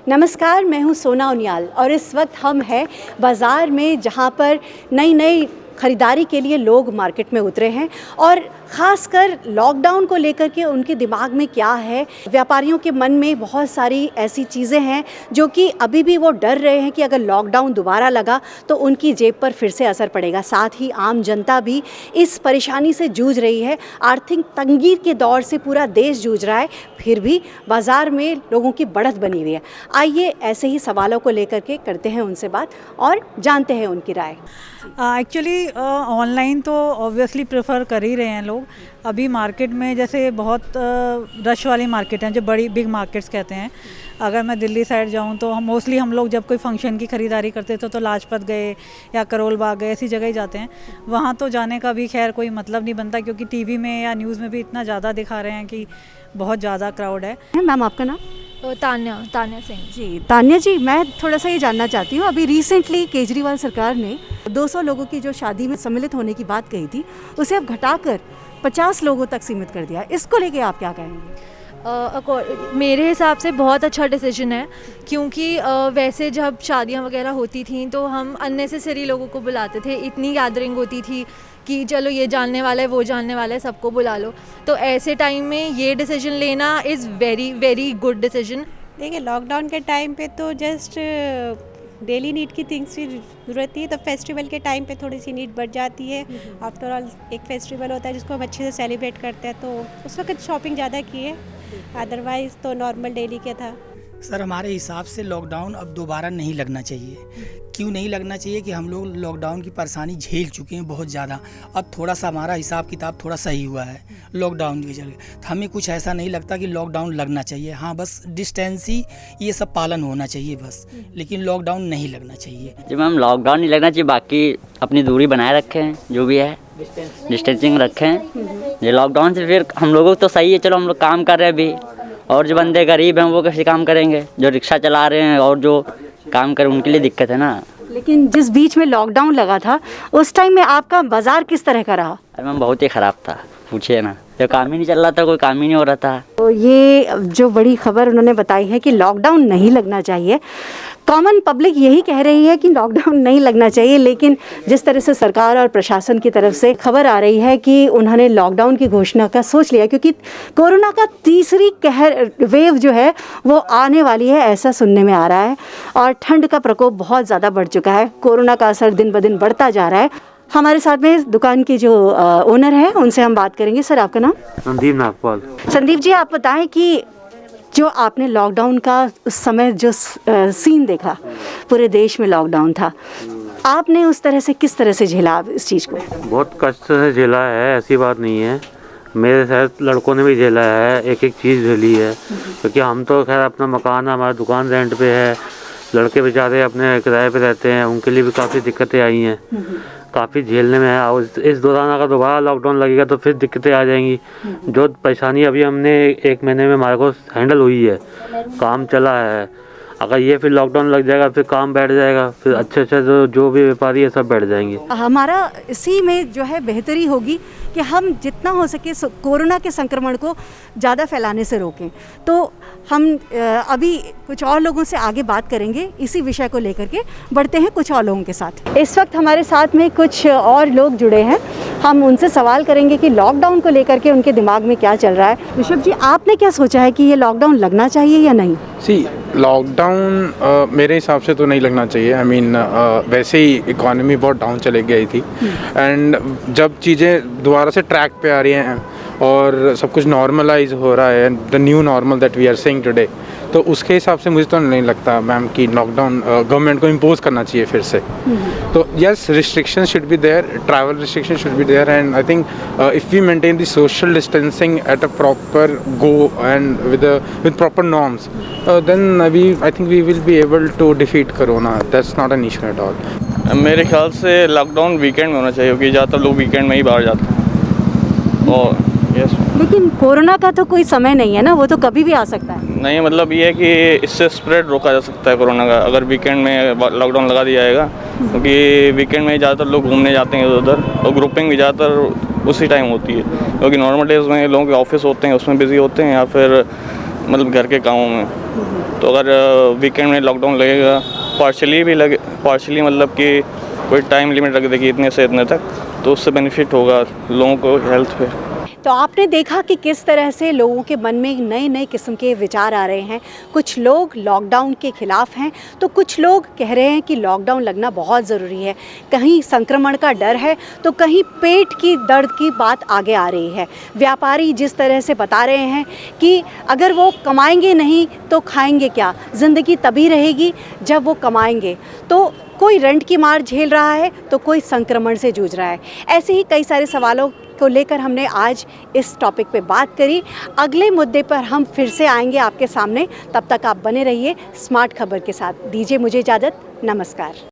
नमस्कार, मैं हूं सोना उनियाल और इस वक्त हम हैं बाज़ार में, जहां पर नई नई ख़रीदारी के लिए लोग मार्केट में उतरे हैं और ख़ासकर लॉकडाउन को लेकर के उनके दिमाग में क्या है। व्यापारियों के मन में बहुत सारी ऐसी चीज़ें हैं जो कि अभी भी वो डर रहे हैं कि अगर लॉकडाउन दोबारा लगा तो उनकी जेब पर फिर से असर पड़ेगा। साथ ही आम जनता भी इस परेशानी से जूझ रही है। आर्थिक तंगी के दौर से पूरा देश जूझ रहा है, फिर भी बाज़ार में लोगों की बढ़त बनी हुई है। आइए ऐसे ही सवालों को लेकर के करते हैं उनसे बात और जानते हैं उनकी राय। एक्चुअली ऑनलाइन तो ऑब्वियसली प्रेफर कर ही रहे हैं लोग। अभी मार्केट में जैसे बहुत रश वाली मार्केट हैं, जो बड़ी बिग मार्केट्स कहते हैं। अगर मैं दिल्ली साइड जाऊं तो हम लोग जब कोई फंक्शन की ख़रीदारी करते थे तो लाजपत गए या करोल बाग गए, ऐसी जगह ही जाते हैं। वहाँ तो जाने का भी खैर कोई मतलब नहीं बनता, क्योंकि टीवी में या न्यूज़ में भी इतना ज़्यादा दिखा रहे हैं कि बहुत ज़्यादा क्राउड है। मैम, आपका नाम? तान्या सिंह जी, तान्या जी, मैं थोड़ा सा ये जानना चाहती हूँ, अभी रिसेंटली केजरीवाल सरकार ने 200 लोगों की जो शादी में सम्मिलित होने की बात कही थी, उसे अब घटाकर 50 लोगों तक सीमित कर दिया। इसको लेके आप क्या कहेंगे? मेरे हिसाब से बहुत अच्छा डिसीजन है, क्योंकि वैसे जब शादियां वगैरह होती थी तो हम अननेसेसरी लोगों को बुलाते थे। इतनी गैदरिंग होती थी कि चलो ये जानने वाला है, वो जानने वाला है, सबको बुला लो। तो ऐसे टाइम में ये डिसीजन लेना is very very good decision. देखिए, लॉकडाउन के टाइम पे तो जस्ट डेली नीड की थिंग्स की ज़रूरत थी, तो फेस्टिवल के टाइम पे थोड़ी सी नीड बढ़ जाती है। आफ्टर ऑल एक फेस्टिवल होता है जिसको हम अच्छे से सेलिब्रेट करते हैं, तो उस वक्त शॉपिंग ज़्यादा की है, अदरवाइज़ तो नॉर्मल डेली के था। सर, हमारे हिसाब से लॉकडाउन अब दोबारा नहीं लगना चाहिए। क्यों नहीं लगना चाहिए कि हम लोग लॉकडाउन की परेशानी झेल चुके हैं बहुत ज़्यादा। अब थोड़ा सा हमारा हिसाब किताब थोड़ा सही हुआ है लॉकडाउन के चलते। हमें कुछ ऐसा नहीं लगता कि लॉकडाउन लगना चाहिए। हाँ, बस डिस्टेंसी ये सब पालन होना चाहिए बस, लेकिन लॉकडाउन नहीं लगना चाहिए। जी मैम, लॉकडाउन नहीं लगना चाहिए, बाकी अपनी दूरी बनाए रखें, जो भी है डिस्टेंसिंग रखें। ये लॉकडाउन से फिर हम लोगों को तो सही है, चलो हम लोग काम कर रहे हैं अभी, और जो बंदे गरीब हैं वो कैसे काम करेंगे? जो रिक्शा चला रहे हैं और जो काम कर उनके लिए दिक्कत है ना। लेकिन जिस बीच में लॉकडाउन लगा था उस टाइम में आपका बाज़ार किस तरह का रहा? अरे मैम, बहुत ही ख़राब था, पूछिए ना। जो काम ही नहीं चल रहा था, कोई काम ही नहीं हो रहा था। तो ये जो बड़ी खबर उन्होंने बताई है कि लॉकडाउन नहीं लगना चाहिए, कॉमन पब्लिक यही कह रही है कि लॉकडाउन नहीं लगना चाहिए, लेकिन जिस तरह से सरकार और प्रशासन की तरफ से खबर आ रही है कि उन्होंने लॉकडाउन की घोषणा का सोच लिया, क्योंकि कोरोना का तीसरी कहर वेव जो है वो आने वाली है, ऐसा सुनने में आ रहा है। और ठंड का प्रकोप बहुत ज़्यादा बढ़ चुका है, कोरोना का असर दिन ब दिन बढ़ता जा रहा है। हमारे साथ में दुकान के जो ओनर हैं उनसे हम बात करेंगे। सर, आपका नाम? संदीप नागपाल। संदीप जी, आप बताएं कि जो आपने लॉकडाउन का उस समय जो सीन देखा, पूरे देश में लॉकडाउन था, आपने उस तरह से किस तरह से झेला इस चीज़ को? बहुत कष्ट से झेला है, ऐसी बात नहीं है। मेरे साथ लड़कों ने भी झेला है, एक एक चीज़ झेली है, क्योंकि हम तो खैर अपना मकान है, हमारा दुकान रेंट पे है। लड़के बेचारे अपने किराए पे रहते हैं, उनके लिए भी काफ़ी दिक्कतें आई हैं, काफ़ी झेलने में है। और इस दौरान अगर दोबारा लॉकडाउन लगेगा तो फिर दिक्कतें आ जाएंगी। जो परेशानी अभी हमने 1 महीने में हमारे को हैंडल हुई है, काम चला है, अगर ये फिर लॉकडाउन लग जाएगा फिर काम बैठ जाएगा, फिर अच्छे जो भी व्यापारी है सब बैठ जाएंगे। हमारा इसी में जो है बेहतरी होगी कि हम जितना हो सके कोरोना के संक्रमण को ज़्यादा फैलाने से रोकें। तो हम अभी कुछ और लोगों से आगे बात करेंगे इसी विषय को लेकर के। बढ़ते हैं कुछ और लोगों के साथ। इस वक्त हमारे साथ में कुछ और लोग जुड़े हैं, हम उनसे सवाल करेंगे कि लॉकडाउन को लेकर के उनके दिमाग में क्या चल रहा है। ऋषभ जी, आपने क्या सोचा है कि ये लॉकडाउन लगना चाहिए या नहीं? लॉकडाउन मेरे हिसाब से तो नहीं लगना चाहिए। आई मीन वैसे ही इकॉनमी बहुत डाउन चले गई थी, एंड जब चीज़ें दोबारा से ट्रैक पे आ रही हैं और सब कुछ नॉर्मलाइज हो रहा है, the new normal that we are seeing today, तो उसके हिसाब से मुझे तो नहीं लगता मैम कि लॉकडाउन गवर्नमेंट को इम्पोज करना चाहिए फिर से। तो yes, restriction should be there, travel restriction should be there, and I think if we maintain the social distancing at a proper go and with proper norms, then I think we will be able to defeat corona. That's not an issue at all. मेरे ख्याल से lockdown weekend में होना चाहिए, क्योंकि ज़्यादातर लोग weekend में ही बाहर जाते हैं। और यस, लेकिन कोरोना का तो कोई समय नहीं है ना, वो तो कभी भी आ सकता है। नहीं, मतलब ये है कि इससे स्प्रेड रोका जा सकता है कोरोना का, अगर वीकेंड में लॉकडाउन लगा दिया जाएगा, क्योंकि वीकेंड में ज़्यादातर लोग घूमने जाते हैं उधर, और ग्रुपिंग भी ज़्यादातर उसी टाइम होती है, क्योंकि नॉर्मल डेज में लोगों के ऑफिस होते हैं, उसमें बिजी होते हैं, या फिर मतलब घर के कामों में। तो अगर वीकेंड में लॉकडाउन लगेगा, पार्शली मतलब कि कोई टाइम लिमिट रख देगी इतने से इतने तक, तो उससे बेनिफिट होगा लोगों को हेल्थ पे। तो आपने देखा कि किस तरह से लोगों के मन में नए नए किस्म के विचार आ रहे हैं। कुछ लोग लॉकडाउन के खिलाफ हैं, तो कुछ लोग कह रहे हैं कि लॉकडाउन लगना बहुत ज़रूरी है। कहीं संक्रमण का डर है, तो कहीं पेट की दर्द की बात आगे आ रही है। व्यापारी जिस तरह से बता रहे हैं कि अगर वो कमाएंगे नहीं तो खाएंगे क्या, ज़िंदगी तभी रहेगी जब वो कमाएंगे। तो कोई रेंट की मार झेल रहा है, तो कोई संक्रमण से जूझ रहा है। ऐसे ही कई सारे सवालों को लेकर हमने आज इस टॉपिक पे बात करी। अगले मुद्दे पर हम फिर से आएंगे आपके सामने। तब तक आप बने रहिए स्मार्ट खबर के साथ। दीजिए मुझे इजाज़त। नमस्कार।